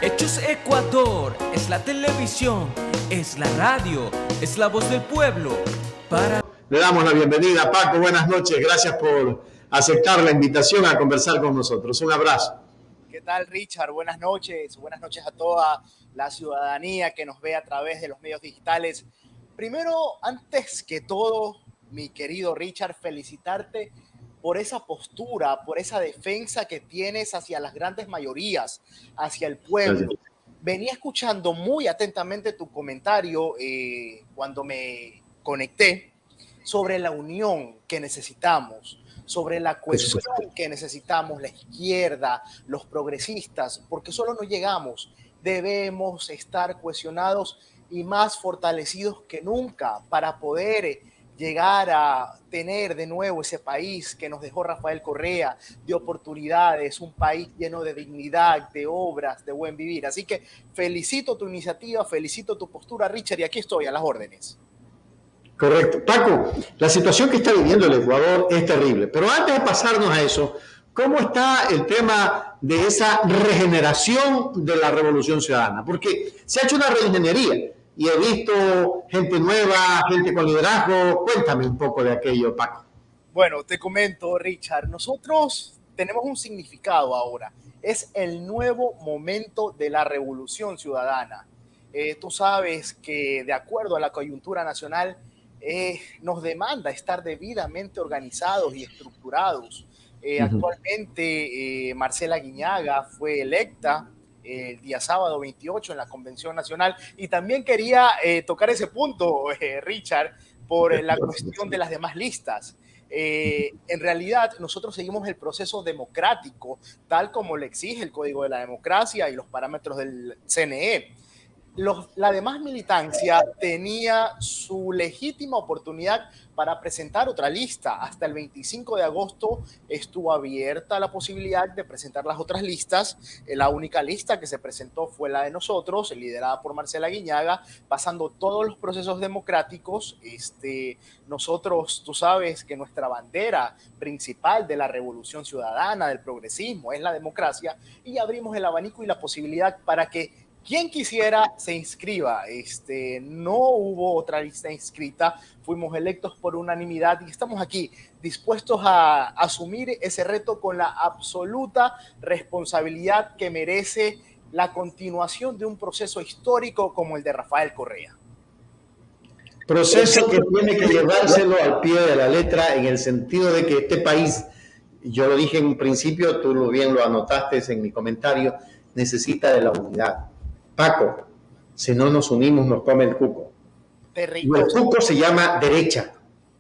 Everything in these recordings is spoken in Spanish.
Hechos Ecuador, es la televisión, es la radio, es la voz del pueblo. Le damos la bienvenida, Paco, buenas noches, gracias por aceptar la invitación a conversar con nosotros. Un abrazo. ¿Qué tal, Richard? Buenas noches a toda la ciudadanía que nos ve a través de los medios digitales. Primero, antes que todo, mi querido Richard, felicitarte por esa postura, por esa defensa que tienes hacia las grandes mayorías, hacia el pueblo. Gracias. Venía escuchando muy atentamente tu comentario cuando me conecté sobre la unión que necesitamos, sobre la cuestión que necesitamos, la izquierda, los progresistas, porque solo no llegamos. Debemos estar cohesionados y más fortalecidos que nunca para poder llegar a tener de nuevo ese país que nos dejó Rafael Correa, de oportunidades, un país lleno de dignidad, de obras, de buen vivir. Así que felicito tu iniciativa, felicito tu postura, Richard, y aquí estoy a las órdenes. Correcto. Paco, la situación que está viviendo el Ecuador es terrible, pero antes de pasarnos a eso, ¿cómo está el tema de esa regeneración de la Revolución Ciudadana? Porque se ha hecho una reingeniería y he visto gente nueva, gente con liderazgo. Cuéntame un poco de aquello, Paco. Bueno, te comento, Richard, nosotros tenemos un significado ahora. Es el nuevo momento de la Revolución Ciudadana. Tú sabes que de acuerdo a la coyuntura nacional, nos demanda estar debidamente organizados y estructurados. Actualmente, Marcela Guiñaga fue electa el día sábado 28 en la Convención Nacional y también quería tocar ese punto, Richard, por la cuestión de las demás listas. En realidad, nosotros seguimos el proceso democrático, tal como le exige el Código de la Democracia y los parámetros del CNE. La demás militancia tenía su legítima oportunidad para presentar otra lista. Hasta el 25 de agosto estuvo abierta la posibilidad de presentar las otras listas. La única lista que se presentó fue la de nosotros, liderada por Marcela Guiñaga, pasando todos los procesos democráticos. Nosotros, tú sabes que nuestra bandera principal de la revolución ciudadana, del progresismo, es la democracia, y abrimos el abanico y la posibilidad para que quien quisiera se inscriba. No hubo otra lista inscrita, fuimos electos por unanimidad y estamos aquí dispuestos a asumir ese reto con la absoluta responsabilidad que merece la continuación de un proceso histórico como el de Rafael Correa. Proceso que tiene que llevárselo al pie de la letra en el sentido de que este país, yo lo dije en un principio, tú bien lo anotaste en mi comentario, necesita de la unidad. Paco, si no nos unimos nos come el cuco. Y el cuco se llama derecha.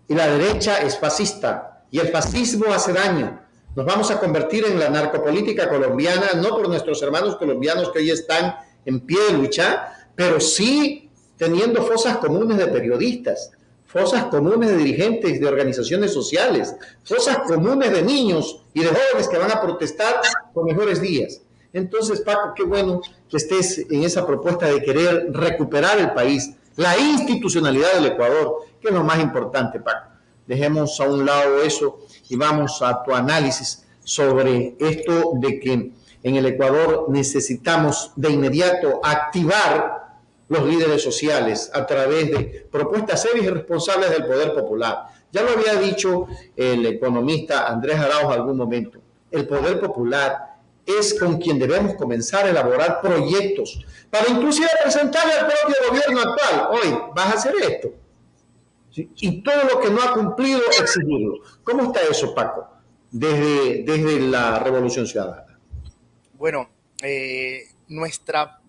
Y la derecha es fascista. Y el fascismo hace daño. Nos vamos a convertir en la narcopolítica colombiana, no por nuestros hermanos colombianos que hoy están en pie de lucha, pero sí teniendo fosas comunes de periodistas, fosas comunes de dirigentes de organizaciones sociales, fosas comunes de niños y de jóvenes que van a protestar por mejores días. Entonces, Paco, qué bueno que estés en esa propuesta de querer recuperar el país, la institucionalidad del Ecuador, que es lo más importante, Paco. Dejemos a un lado eso y vamos a tu análisis sobre esto de que en el Ecuador necesitamos de inmediato activar los líderes sociales a través de propuestas serias y responsables del poder popular. Ya lo había dicho el economista Andrés Arauz en algún momento. El poder popular es con quien debemos comenzar a elaborar proyectos para inclusive presentarle al propio gobierno actual, hoy vas a hacer esto. ¿Sí? Y todo lo que no ha cumplido, exigirlo. ¿Cómo está eso, Paco, desde la Revolución Ciudadana? Bueno, nuestra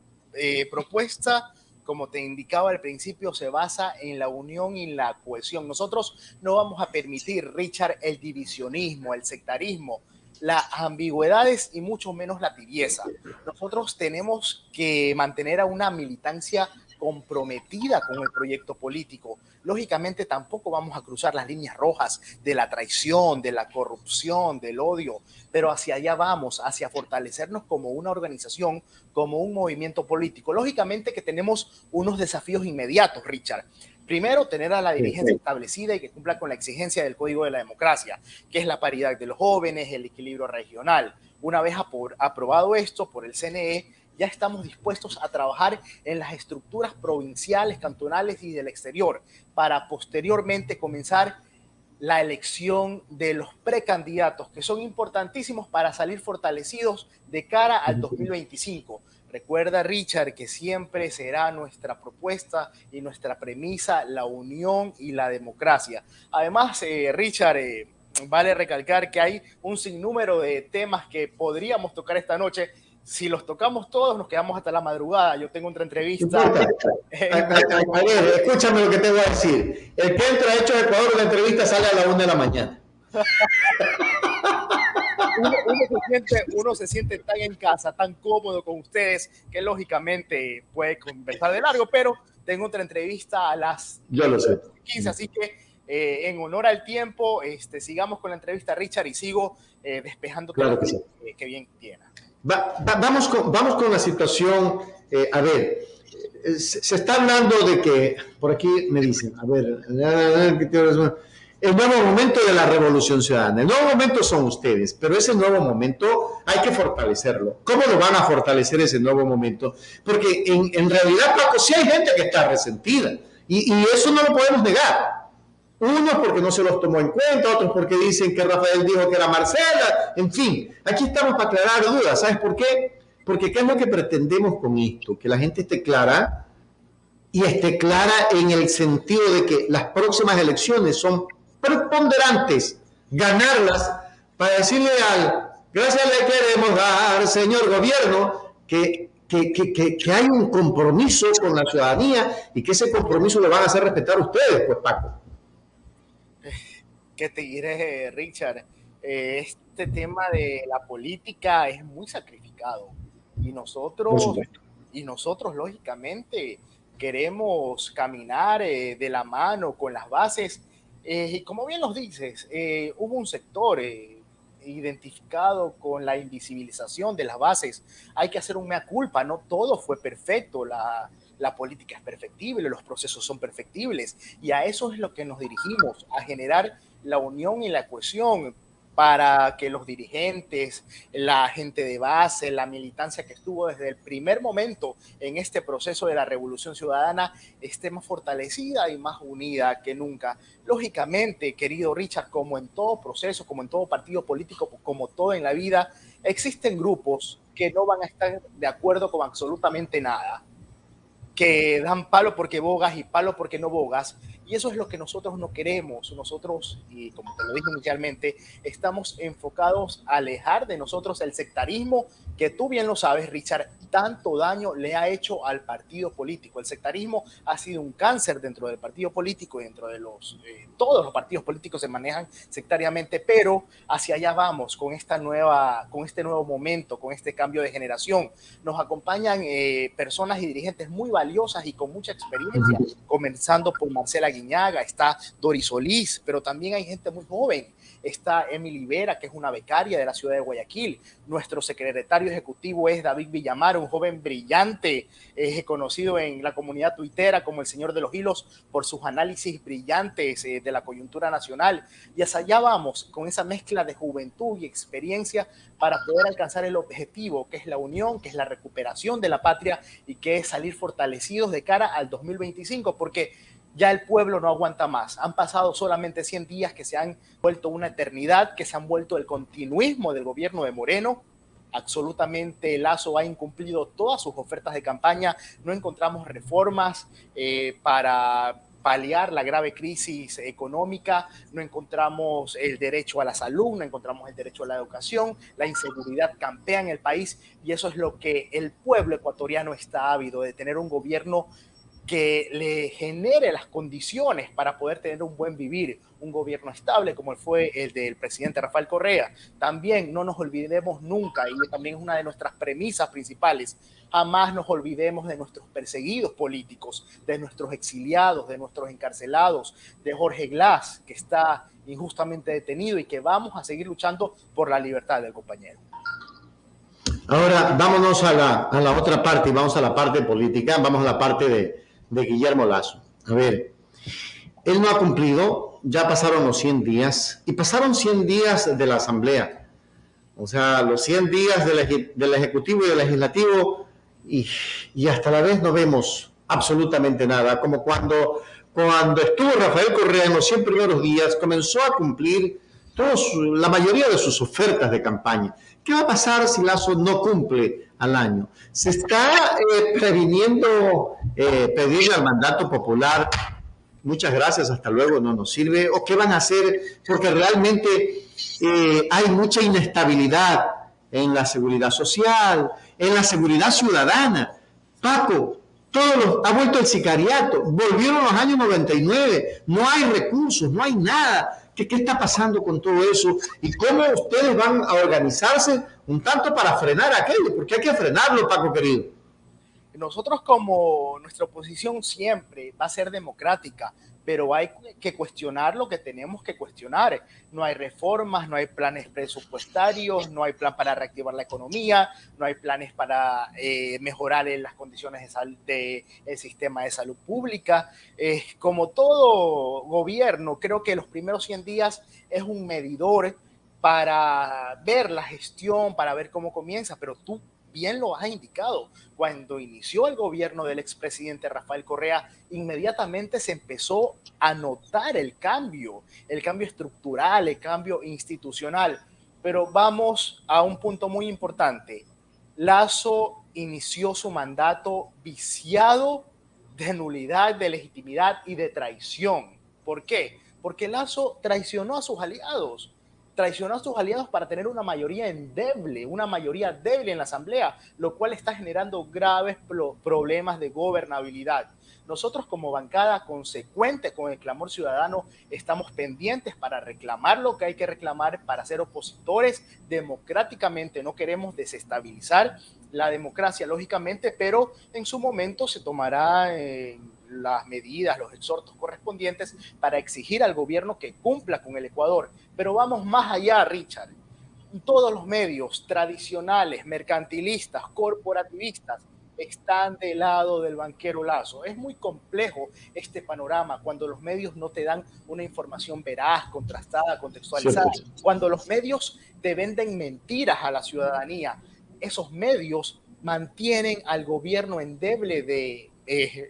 propuesta, como te indicaba al principio, se basa en la unión y la cohesión. Nosotros no vamos a permitir, Richard, el divisionismo, el sectarismo, las ambigüedades y mucho menos la tibieza. Nosotros tenemos que mantener a una militancia comprometida con el proyecto político. Lógicamente tampoco vamos a cruzar las líneas rojas de la traición, de la corrupción, del odio, pero hacia allá vamos, hacia fortalecernos como una organización, como un movimiento político. Lógicamente que tenemos unos desafíos inmediatos, Richard. Primero, tener a la dirigencia establecida y que cumpla con la exigencia del Código de la Democracia, que es la paridad de los jóvenes, el equilibrio regional. Una vez aprobado esto por el CNE, ya estamos dispuestos a trabajar en las estructuras provinciales, cantonales y del exterior para posteriormente comenzar la elección de los precandidatos, que son importantísimos para salir fortalecidos de cara al 2025. Recuerda, Richard, que siempre será nuestra propuesta y nuestra premisa la unión y la democracia. Además, Richard, vale recalcar que hay un sinnúmero de temas que podríamos tocar esta noche. Si los tocamos todos, nos quedamos hasta la madrugada. Yo tengo otra entrevista. A ver, escúchame lo que te voy a decir. El que entra hecho de Ecuador, la entrevista sale a la 1 de la mañana. Uno se siente tan en casa, tan cómodo con ustedes, que lógicamente puede conversar de largo, pero tengo otra entrevista a las 15, así que en honor al tiempo, sigamos con la entrevista, Richard, y sigo despejando claro que, sí. Que bien tiene. Vamos con la situación. A ver, se está hablando de que, por aquí me dicen, a ver, el nuevo momento de la revolución ciudadana. El nuevo momento son ustedes, pero ese nuevo momento hay que fortalecerlo. ¿Cómo lo van a fortalecer ese nuevo momento? Porque en realidad, Paco, sí hay gente que está resentida y eso no lo podemos negar. Unos porque no se los tomó en cuenta, otros porque dicen que Rafael dijo que era Marcela, en fin, aquí estamos para aclarar dudas. ¿Sabes por qué? Porque ¿qué es lo que pretendemos con esto? Que la gente esté clara, y esté clara en el sentido de que las próximas elecciones son preponderantes, ganarlas para decirle gracias le queremos dar, señor gobierno, que hay un compromiso con la ciudadanía y que ese compromiso lo van a hacer respetar ustedes, pues, Paco. ¿Qué te diré, Richard? Este tema de la política es muy sacrificado y nosotros lógicamente queremos caminar de la mano con las bases. Como bien nos dices, hubo un sector identificado con la invisibilización de las bases. Hay que hacer un mea culpa, no todo fue perfecto, la política es perfectible, los procesos son perfectibles y a eso es lo que nos dirigimos, a generar la unión y la cohesión para que los dirigentes, la gente de base, la militancia que estuvo desde el primer momento en este proceso de la revolución ciudadana esté más fortalecida y más unida que nunca. Lógicamente, querido Richard, como en todo proceso, como en todo partido político, como todo en la vida, existen grupos que no van a estar de acuerdo con absolutamente nada, que dan palo porque bogas y palo porque no bogas, y eso es lo que nosotros no queremos. Nosotros, y como te lo dije inicialmente, estamos enfocados a alejar de nosotros el sectarismo que tú bien lo sabes, Richard, tanto daño le ha hecho al partido político. El sectarismo ha sido un cáncer dentro del partido político y dentro de todos los partidos políticos se manejan sectariamente, pero hacia allá vamos con este nuevo momento, con este cambio de generación. Nos acompañan personas y dirigentes muy valiosas y con mucha experiencia, comenzando por Marcela Guiñaga, está Doris Solís, pero también hay gente muy joven. Está Emily Vera, que es una becaria de la ciudad de Guayaquil. Nuestro secretario ejecutivo es David Villamar, un joven brillante, conocido en la comunidad tuitera como el señor de los hilos por sus análisis brillantes de la coyuntura nacional. Y hacia allá vamos, con esa mezcla de juventud y experiencia para poder alcanzar el objetivo, que es la unión, que es la recuperación de la patria y que es salir fortalecidos de cara al 2025, porque ya el pueblo no aguanta más. Han pasado solamente 100 días que se han vuelto una eternidad, que se han vuelto el continuismo del gobierno de Moreno. Absolutamente Lazo ha incumplido todas sus ofertas de campaña. No encontramos reformas para paliar la grave crisis económica, no encontramos el derecho a la salud, no encontramos el derecho a la educación, la inseguridad campea en el país y eso es lo que el pueblo ecuatoriano está ávido, de tener un gobierno que le genere las condiciones para poder tener un buen vivir, un gobierno estable como fue el del presidente Rafael Correa. También no nos olvidemos nunca, y también es una de nuestras premisas principales, jamás nos olvidemos de nuestros perseguidos políticos, de nuestros exiliados, de nuestros encarcelados, de Jorge Glass, que está injustamente detenido y que vamos a seguir luchando por la libertad del compañero. Ahora vámonos a la otra parte, y vamos a la parte política, vamos a la parte de Guillermo Lasso. A ver, él no ha cumplido, ya pasaron los 100 días, y pasaron 100 días de la Asamblea. O sea, los 100 días del Ejecutivo y del Legislativo y, y hasta la vez no vemos absolutamente nada, como cuando estuvo Rafael Correa en los 100 primeros días, comenzó a cumplir la mayoría de sus ofertas de campaña. ¿Qué va a pasar si Lasso no cumple al año? Se está previniendo pedirle al mandato popular muchas gracias, hasta luego, no nos sirve, o qué van a hacer, porque realmente hay mucha inestabilidad en la seguridad social, en la seguridad ciudadana. Paco, ha vuelto el sicariato, volvieron los años 99, no hay recursos, no hay nada. ¿Qué está pasando con todo eso? ¿Y cómo ustedes van a organizarse un tanto para frenar aquello? Porque hay que frenarlo, Paco querido. Nosotros, como nuestra oposición siempre va a ser democrática, pero hay que cuestionar lo que tenemos que cuestionar. No hay reformas, no hay planes presupuestarios, no hay plan para reactivar la economía, no hay planes para mejorar las condiciones del sistema de salud pública. Como todo gobierno, creo que los primeros 100 días es un medidor para ver la gestión, para ver cómo comienza, pero tú bien lo has indicado. Cuando inició el gobierno del expresidente Rafael Correa, inmediatamente se empezó a notar el cambio estructural, el cambio institucional. Pero vamos a un punto muy importante. Lasso inició su mandato viciado de nulidad, de legitimidad y de traición. ¿Por qué? Porque Lasso traicionó a sus aliados. Traicionó a sus aliados para tener una mayoría endeble, una mayoría débil en la Asamblea, lo cual está generando graves problemas de gobernabilidad. Nosotros, como bancada consecuente con el clamor ciudadano, estamos pendientes para reclamar lo que hay que reclamar, para ser opositores democráticamente. No queremos desestabilizar la democracia, lógicamente, pero en su momento se tomará las medidas, los exhortos correspondientes para exigir al gobierno que cumpla con el Ecuador. Pero vamos más allá, Richard. Todos los medios tradicionales, mercantilistas, corporativistas, están del lado del banquero Lasso. Es muy complejo este panorama cuando los medios no te dan una información veraz, contrastada, contextualizada. Cuando los medios te venden mentiras a la ciudadanía, esos medios mantienen al gobierno endeble de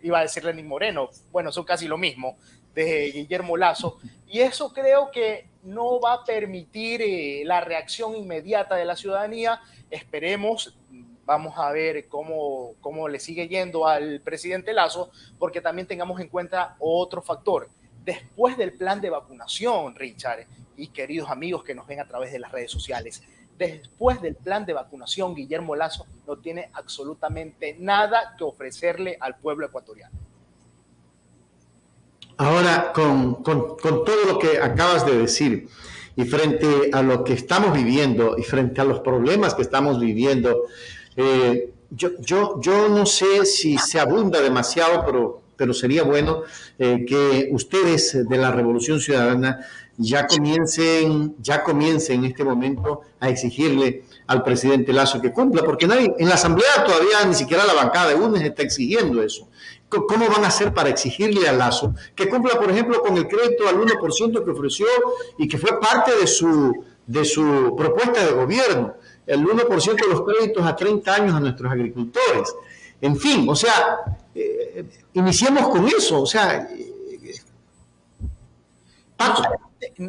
iba a decir Lenín Moreno, bueno, son casi lo mismo, de Guillermo Lasso, y eso creo que no va a permitir la reacción inmediata de la ciudadanía. Esperemos, vamos a ver cómo le sigue yendo al presidente Lasso, porque también tengamos en cuenta otro factor. Después del plan de vacunación, Richard, y queridos amigos que nos ven a través de las redes sociales, después del plan de vacunación, Guillermo Lasso no tiene absolutamente nada que ofrecerle al pueblo ecuatoriano. Ahora, con todo lo que acabas de decir, y frente a lo que estamos viviendo, y frente a los problemas que estamos viviendo, yo no sé si se abunda demasiado, pero sería bueno que ustedes de la Revolución Ciudadana ya comiencen en este momento a exigirle al presidente Lasso que cumpla, porque nadie, en la Asamblea todavía ni siquiera la bancada de UNES está exigiendo eso. ¿Cómo van a hacer para exigirle a Lasso que cumpla, por ejemplo, con el crédito al 1% que ofreció y que fue parte de su propuesta de gobierno? El 1% de los créditos a 30 años a nuestros agricultores. En fin, o sea, iniciemos con eso, o sea, Paco.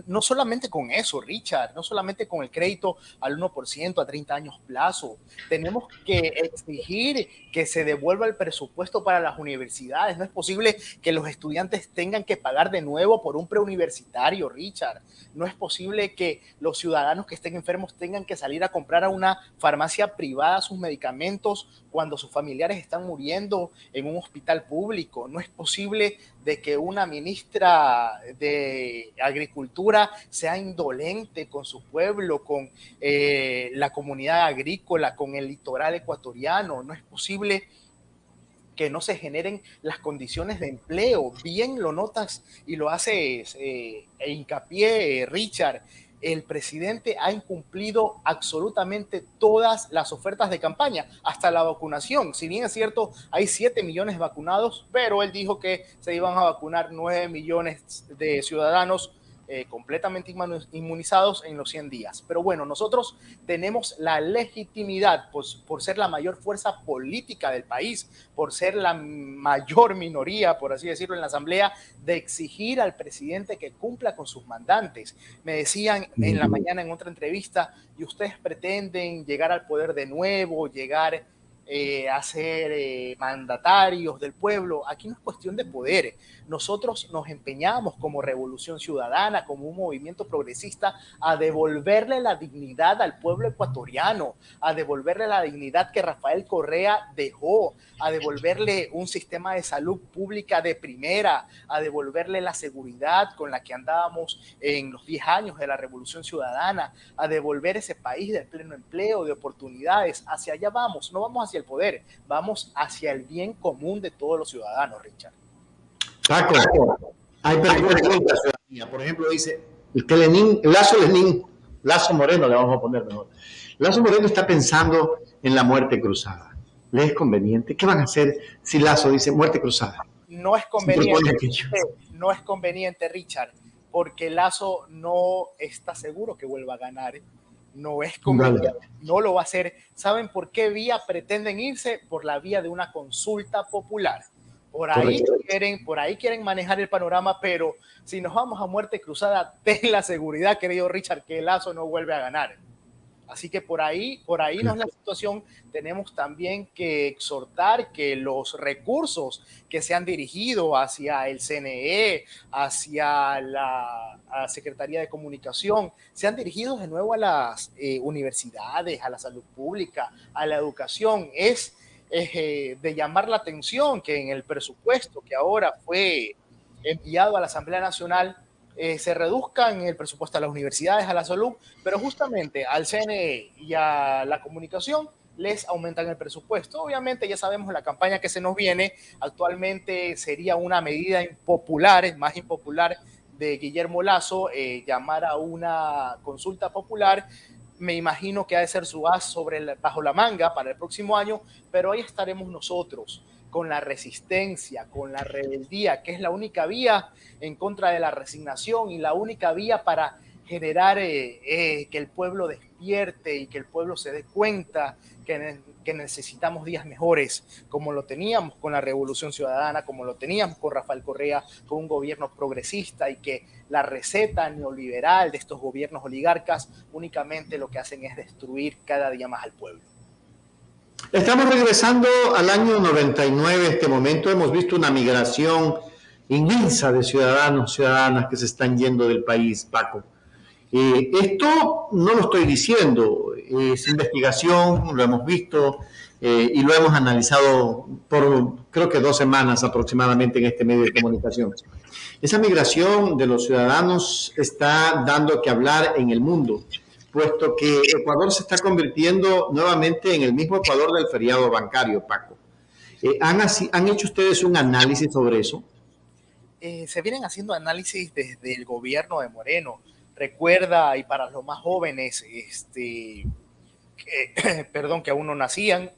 No solamente con eso, Richard, no solamente con el crédito al 1% a 30 años plazo. Tenemos que exigir que se devuelva el presupuesto para las universidades. No es posible que los estudiantes tengan que pagar de nuevo por un preuniversitario, Richard. No es posible que los ciudadanos que estén enfermos tengan que salir a comprar a una farmacia privada sus medicamentos cuando sus familiares están muriendo en un hospital público. No es posible de que una ministra de Agricultura sea indolente con su pueblo, con la comunidad agrícola, con el litoral ecuatoriano. No es posible que no se generen las condiciones de empleo. Bien lo notas y lo haces hincapié, Richard. El presidente ha incumplido absolutamente todas las ofertas de campaña, hasta la vacunación. Si bien es cierto, hay 7 millones vacunados, pero él dijo que se iban a vacunar 9 millones de ciudadanos completamente inmunizados en los 100 días. Pero bueno, nosotros tenemos la legitimidad pues, por ser la mayor fuerza política del país, por ser la mayor minoría, por así decirlo, en la Asamblea, de exigir al presidente que cumpla con sus mandantes. Me decían en la mañana en otra entrevista, y ustedes pretenden llegar al poder de nuevo, llegar a ser mandatarios del pueblo. Aquí no es cuestión de poder. Nosotros nos empeñamos como Revolución Ciudadana, como un movimiento progresista, a devolverle la dignidad al pueblo ecuatoriano, a devolverle la dignidad que Rafael Correa dejó, a devolverle un sistema de salud pública de primera, a devolverle la seguridad con la que andábamos en los 10 años de la Revolución Ciudadana, a devolver ese país del pleno empleo, de oportunidades. Hacia allá vamos, no vamos hacia el poder, vamos hacia el bien común de todos los ciudadanos, Richard. Paco, hay preguntas de la ciudadanía. Por ejemplo, dice Lazo Moreno, le vamos a poner mejor. Lazo Moreno está pensando en la muerte cruzada. ¿Le es conveniente? ¿Qué van a hacer si Lazo dice muerte cruzada? No es conveniente, no es conveniente, Richard, porque Lazo no está seguro que vuelva a ganar. No es conveniente, no lo va a hacer. ¿Saben por qué vía pretenden irse? Por la vía de una consulta popular. Por ahí quieren manejar el panorama, pero si nos vamos a muerte cruzada, ten la seguridad, querido Richard, que Lazo no vuelve a ganar. Así que por ahí no es la situación. Tenemos también que exhortar que los recursos que se han dirigido hacia el CNE, hacia la Secretaría de Comunicación, se han dirigido de nuevo a las universidades, a la salud pública, a la educación. Es de llamar la atención que en el presupuesto que ahora fue enviado a la Asamblea Nacional se reduzcan el presupuesto a las universidades, a la salud, pero justamente al CNE y a la comunicación les aumentan el presupuesto. Obviamente ya sabemos la campaña que se nos viene. Actualmente sería una medida impopular, más impopular de Guillermo Lazo, llamar a una consulta popular. Me imagino que ha de ser su as bajo la manga para el próximo año, pero ahí estaremos nosotros con la resistencia, con la rebeldía, que es la única vía en contra de la resignación y la única vía para generar que el pueblo despierte y que el pueblo se dé cuenta que necesitamos días mejores, como lo teníamos con la Revolución Ciudadana, como lo teníamos con Rafael Correa, con un gobierno progresista, y que la receta neoliberal de estos gobiernos oligarcas únicamente lo que hacen es destruir cada día más al pueblo. Estamos regresando al año 99. En este momento hemos visto una migración inmensa de ciudadanos, ciudadanas que se están yendo del país, Paco. Esto no lo estoy diciendo, es investigación, lo hemos visto y lo hemos analizado por creo que 2 semanas aproximadamente en este medio de comunicación. Esa migración de los ciudadanos está dando que hablar en el mundo, puesto que Ecuador se está convirtiendo nuevamente en el mismo Ecuador del feriado bancario, Paco. ¿Han hecho ustedes un análisis sobre eso? Se vienen haciendo análisis desde el gobierno de Moreno. Recuerda, y para los más jóvenes, que aún no nacían,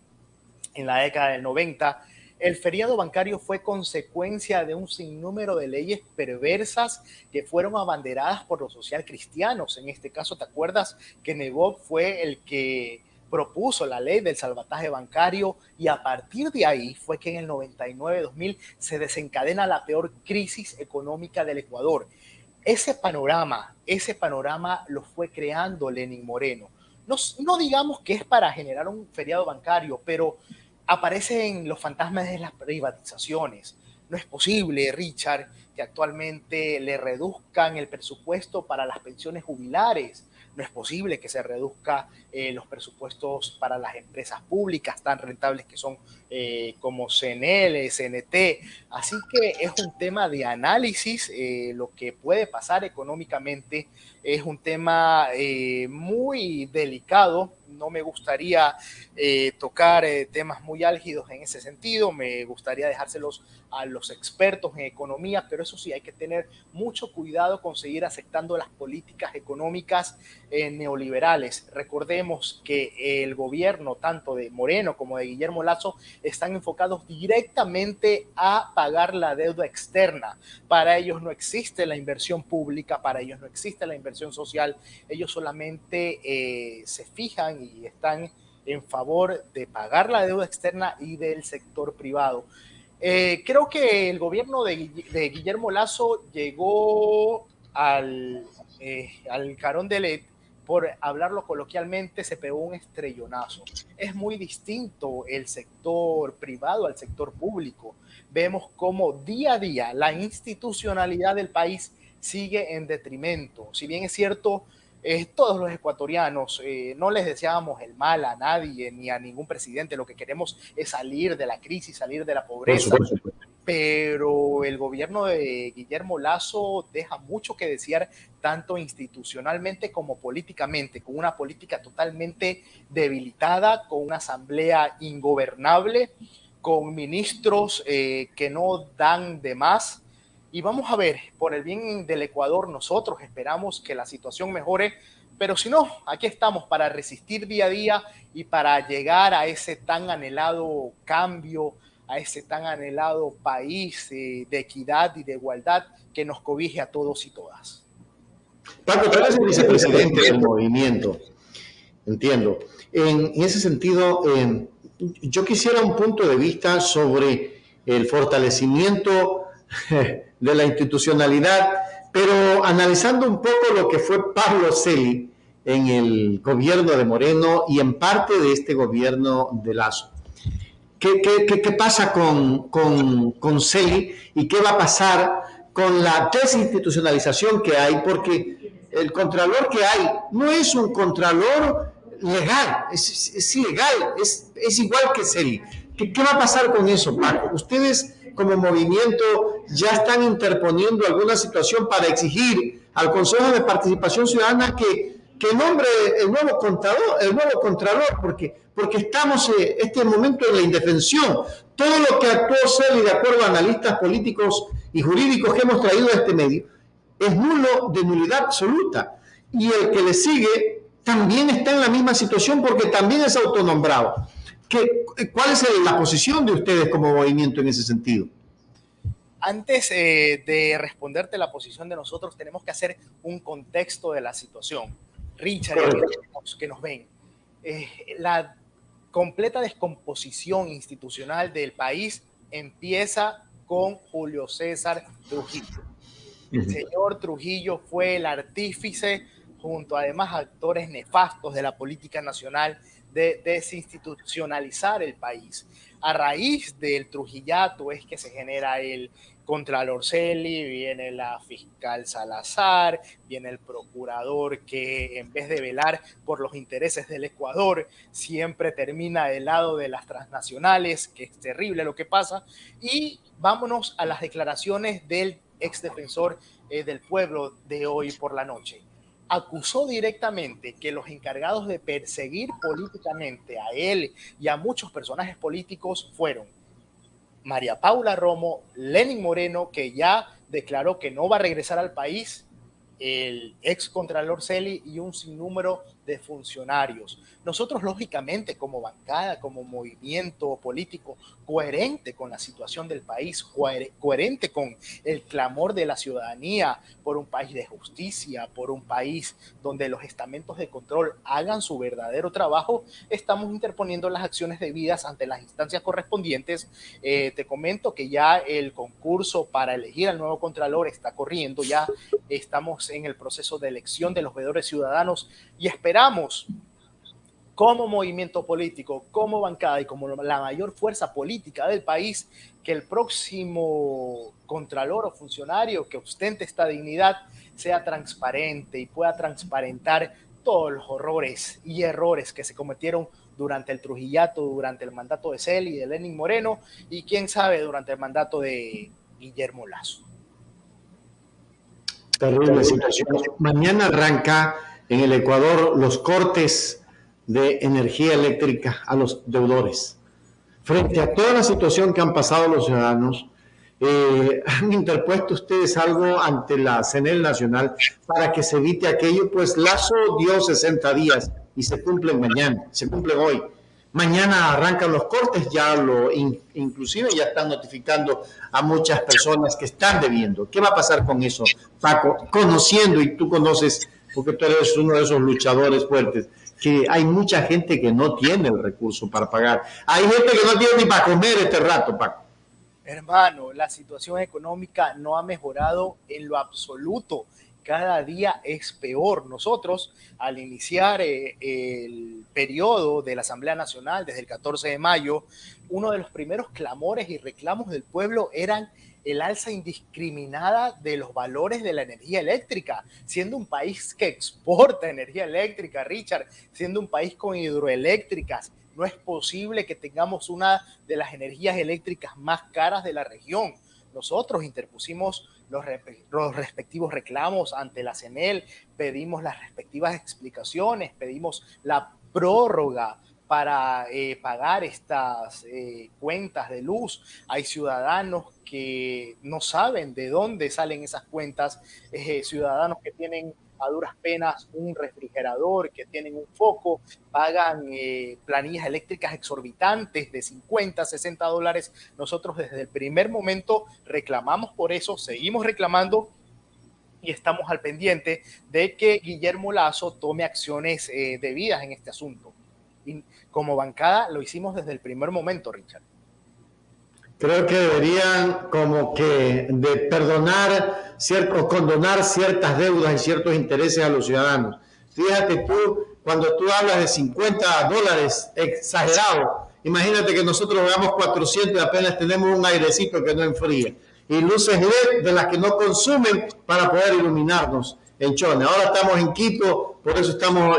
en la década del 90, el feriado bancario fue consecuencia de un sinnúmero de leyes perversas que fueron abanderadas por los socialcristianos. En este caso, ¿te acuerdas que Nebot fue el que propuso la ley del salvataje bancario? Y a partir de ahí fue que en el 99-2000 se desencadena la peor crisis económica del Ecuador. Ese panorama lo fue creando Lenín Moreno. No digamos que es para generar un feriado bancario, pero aparecen los fantasmas de las privatizaciones. No es posible, Richard, que actualmente le reduzcan el presupuesto para las pensiones jubilares. No es posible que se reduzca los presupuestos para las empresas públicas tan rentables que son como CNL, CNT. Así que es un tema de análisis. Lo que puede pasar económicamente es un tema muy delicado no me gustaría tocar temas muy álgidos en ese sentido, me gustaría dejárselos a los expertos en economía, pero eso sí, hay que tener mucho cuidado con seguir aceptando las políticas económicas neoliberales. Recordemos que el gobierno, tanto de Moreno como de Guillermo Lasso, están enfocados directamente a pagar la deuda externa. Para ellos no existe la inversión pública, para ellos no existe la inversión social, ellos solamente se fijan y están en favor de pagar la deuda externa y del sector privado. Creo que el gobierno de Guillermo Lasso llegó al carón de LED, por hablarlo coloquialmente, se pegó un estrellonazo. Es muy distinto el sector privado al sector público. Vemos cómo día a día la institucionalidad del país sigue en detrimento. Si bien es cierto, todos los ecuatorianos no les deseamos el mal a nadie ni a ningún presidente, lo que queremos es salir de la crisis, salir de la pobreza, pero el gobierno de Guillermo Lasso deja mucho que desear tanto institucionalmente como políticamente, con una política totalmente debilitada, con una asamblea ingobernable, con ministros que no dan de más. Y vamos a ver, por el bien del Ecuador, nosotros esperamos que la situación mejore, pero si no, aquí estamos para resistir día a día y para llegar a ese tan anhelado cambio, a ese tan anhelado país de equidad y de igualdad que nos cobije a todos y todas. Paco, tú eres el vicepresidente del movimiento, entiendo. En ese sentido, yo quisiera un punto de vista sobre el fortalecimiento de la institucionalidad, pero analizando un poco lo que fue Pablo Celi en el gobierno de Moreno y en parte de este gobierno de Lasso. ¿Qué pasa con Celi y qué va a pasar con la desinstitucionalización que hay? Porque el contralor que hay no es un contralor legal, es ilegal, es igual que Celi. ¿Qué va a pasar con eso, Paco? Ustedes como movimiento ya están interponiendo alguna situación para exigir al Consejo de Participación Ciudadana que nombre el nuevo contralor, porque estamos en este momento en la indefensión. Todo lo que actuó Celi, de acuerdo a analistas políticos y jurídicos que hemos traído a este medio, es nulo, de nulidad absoluta. Y el que le sigue también está en la misma situación porque también es autonombrado. ¿Cuál es la posición de ustedes como movimiento en ese sentido? Antes de responderte la posición de nosotros, tenemos que hacer un contexto de la situación. Richard, que nos ven, la completa descomposición institucional del país empieza con Julio César Trujillo. El señor Trujillo fue el artífice, junto a demás actores nefastos de la política nacional, de desinstitucionalizar el país. A raíz del Trujillato es que se genera el Contralor Celi, viene la fiscal Salazar, viene el procurador que en vez de velar por los intereses del Ecuador, siempre termina del lado de las transnacionales, que es terrible lo que pasa. Y vámonos a las declaraciones del exdefensor del pueblo de hoy por la noche. Acusó directamente que los encargados de perseguir políticamente a él y a muchos personajes políticos fueron María Paula Romo, Lenín Moreno, que ya declaró que no va a regresar al país, el ex contralor Celi y un sinnúmero de funcionarios. Nosotros, lógicamente, como bancada, como movimiento político, coherente con la situación del país, coherente con el clamor de la ciudadanía por un país de justicia, por un país donde los estamentos de control hagan su verdadero trabajo, estamos interponiendo las acciones debidas ante las instancias correspondientes. Te comento que ya el concurso para elegir al nuevo contralor está corriendo, ya estamos en el proceso de elección de los veedores ciudadanos y esperamos, como movimiento político, como bancada y como la mayor fuerza política del país, que el próximo contralor o funcionario que ostente esta dignidad sea transparente y pueda transparentar todos los horrores y errores que se cometieron durante el Trujillato, durante el mandato de Celi y de Lenín Moreno y quién sabe durante el mandato de Guillermo Lasso. Terrible situación. Mañana arranca en el Ecuador los cortes de energía eléctrica a los deudores. Frente a toda la situación que han pasado los ciudadanos, han interpuesto ustedes algo ante la CNEL Nacional para que se evite aquello. Pues Lazo dio 60 días y se cumplen mañana, se cumplen hoy. Mañana arrancan los cortes, inclusive ya están notificando a muchas personas que están debiendo. ¿Qué va a pasar con eso, Paco? Conociendo, y tú conoces, porque tú eres uno de esos luchadores fuertes, que hay mucha gente que no tiene el recurso para pagar. Hay gente que no tiene ni para comer este rato, Paco. Hermano, la situación económica no ha mejorado en lo absoluto. Cada día es peor. Nosotros, al iniciar el periodo de la Asamblea Nacional desde el 14 de mayo, uno de los primeros clamores y reclamos del pueblo eran el alza indiscriminada de los valores de la energía eléctrica, siendo un país que exporta energía eléctrica, Richard, siendo un país con hidroeléctricas. No es posible que tengamos una de las energías eléctricas más caras de la región. Nosotros interpusimos los respectivos reclamos ante la CNEL, pedimos las respectivas explicaciones, pedimos la prórroga para pagar estas cuentas de luz. Hay ciudadanos que no saben de dónde salen esas cuentas, ciudadanos que tienen a duras penas un refrigerador, que tienen un foco, pagan planillas eléctricas exorbitantes de 50, 60 dólares. Nosotros desde el primer momento reclamamos por eso, seguimos reclamando y estamos al pendiente de que Guillermo Lazo tome acciones debidas en este asunto. Y como bancada lo hicimos desde el primer momento, Richard. Creo que deberían como que de perdonar o condonar ciertas deudas y ciertos intereses a los ciudadanos. Fíjate tú, cuando tú hablas de 50 dólares, exagerado, imagínate que nosotros hagamos 400 y apenas tenemos un airecito que no enfría. Y luces LED de las que no consumen para poder iluminarnos en Chone. Ahora estamos en Quito, por eso estamos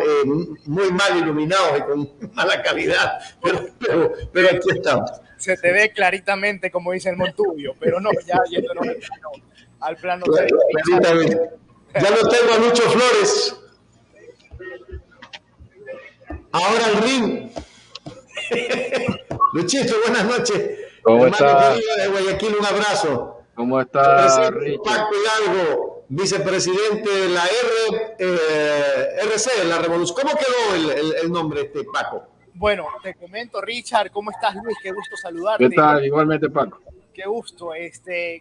muy mal iluminados y con mala calidad, pero aquí estamos. Se te ve claritamente, como dice el Montubio, pero no, ya yéndonos al plano. Ya lo tengo a Lucho Flores. Ahora el ring. Luchito, buenas noches. ¿Cómo está? De Guayaquil, un abrazo. ¿Cómo está, Richard? Paco Hidalgo, vicepresidente de la RC, la Revolución. ¿Cómo quedó el nombre, Paco? Bueno, te comento, Richard, ¿cómo estás, Luis? Qué gusto saludarte. ¿Qué tal? Igualmente, Paco. Qué gusto.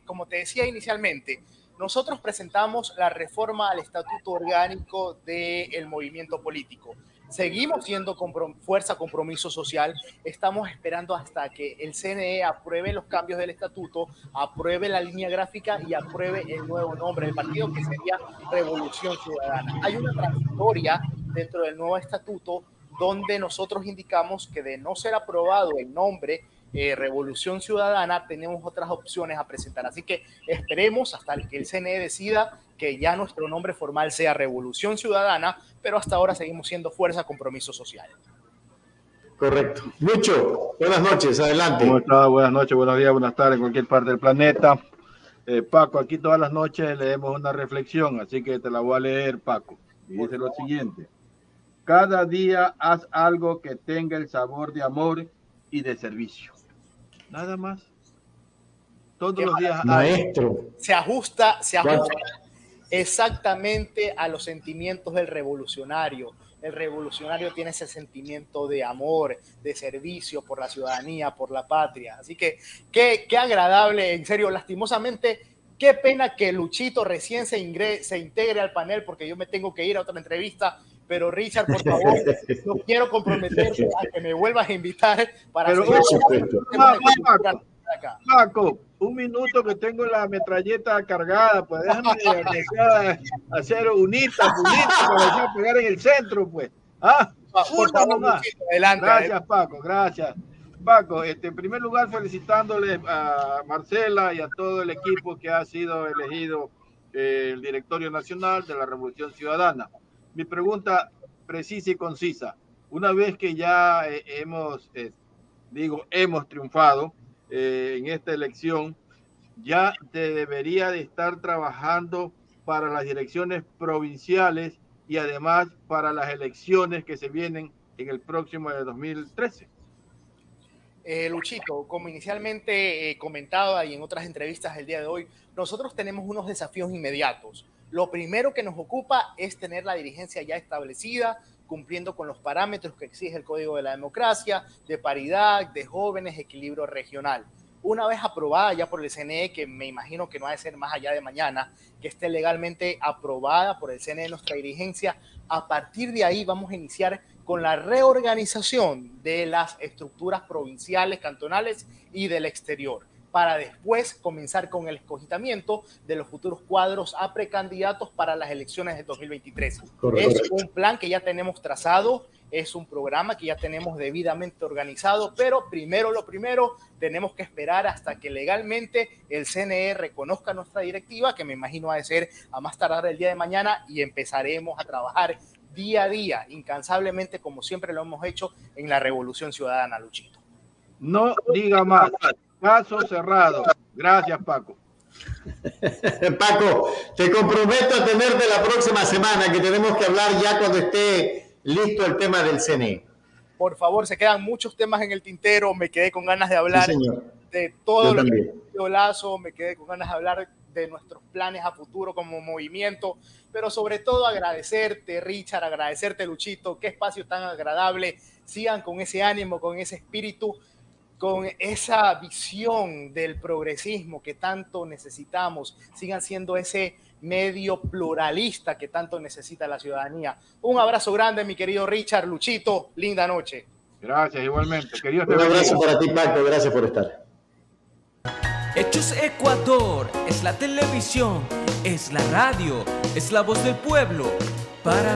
Como te decía inicialmente, nosotros presentamos la reforma al estatuto orgánico del movimiento político. Seguimos siendo fuerza compromiso social. Estamos esperando hasta que el CNE apruebe los cambios del estatuto, apruebe la línea gráfica y apruebe el nuevo nombre del partido, que sería Revolución Ciudadana. Hay una transitoria dentro del nuevo estatuto donde nosotros indicamos que de no ser aprobado el nombre Revolución Ciudadana, tenemos otras opciones a presentar. Así que esperemos hasta que el CNE decida que ya nuestro nombre formal sea Revolución Ciudadana, pero hasta ahora seguimos siendo Fuerza Compromiso Social. Correcto. Lucho, buenas noches, adelante. ¿Cómo está? Buenas noches, buenos días, buenas tardes en cualquier parte del planeta. Paco, aquí todas las noches leemos una reflexión, así que te la voy a leer, Paco. Y dice lo siguiente: cada día haz algo que tenga el sabor de amor y de servicio. Nada más. Todos los días. Maestro. Se ajusta exactamente a los sentimientos del revolucionario. El revolucionario tiene ese sentimiento de amor, de servicio por la ciudadanía, por la patria. Así que qué agradable, en serio, lastimosamente. Qué pena que Luchito recién se integre al panel, porque yo me tengo que ir a otra entrevista. Pero Richard, por favor, no quiero comprometerte a que me vuelvas a invitar para Paco, un minuto que tengo la metralleta cargada, pues déjame hacer unita para pegar en el centro, pues. Por favor, Luchito, adelante. Gracias, Paco, gracias. Paco, en primer lugar, felicitándole a Marcela y a todo el equipo que ha sido elegido el directorio nacional de la Revolución Ciudadana. Mi pregunta precisa y concisa: una vez que ya hemos triunfado en esta elección, ya debería de estar trabajando para las elecciones provinciales y además para las elecciones que se vienen en el próximo de 2013. Luchito, como inicialmente comentaba y en otras entrevistas el día de hoy, nosotros tenemos unos desafíos inmediatos. Lo primero que nos ocupa es tener la dirigencia ya establecida, cumpliendo con los parámetros que exige el Código de la Democracia, de paridad, de jóvenes, equilibrio regional. Una vez aprobada ya por el CNE, que me imagino que no ha de ser más allá de mañana, que esté legalmente aprobada por el CNE nuestra dirigencia, a partir de ahí vamos a iniciar con la reorganización de las estructuras provinciales, cantonales y del exterior, para después comenzar con el escogitamiento de los futuros cuadros a precandidatos para las elecciones de 2023. Correcto. Es un plan que ya tenemos trazado, es un programa que ya tenemos debidamente organizado, pero primero lo primero, tenemos que esperar hasta que legalmente el CNE reconozca nuestra directiva, que me imagino ha de ser a más tardar el día de mañana, y empezaremos a trabajar día a día, incansablemente, como siempre lo hemos hecho en la Revolución Ciudadana, Luchito. No diga más. Caso cerrado. Gracias, Paco. Paco, te comprometo a tenerte la próxima semana, que tenemos que hablar ya cuando esté listo el tema del CNE. Por favor, se quedan muchos temas en el tintero. Me quedé con ganas de hablar de todo lo que ha Lazo, me quedé con ganas de hablar de nuestros planes a futuro como movimiento, pero sobre todo agradecerte, Richard, agradecerte, Luchito, qué espacio tan agradable. Sigan con ese ánimo, con ese espíritu, con esa visión del progresismo que tanto necesitamos. Sigan siendo ese medio pluralista que tanto necesita la ciudadanía. Un abrazo grande, mi querido Richard. Luchito, linda noche. Gracias, igualmente. Un abrazo para ti, Paco. Gracias por estar. Hechos Ecuador es la televisión, es la radio, es la voz del pueblo. Para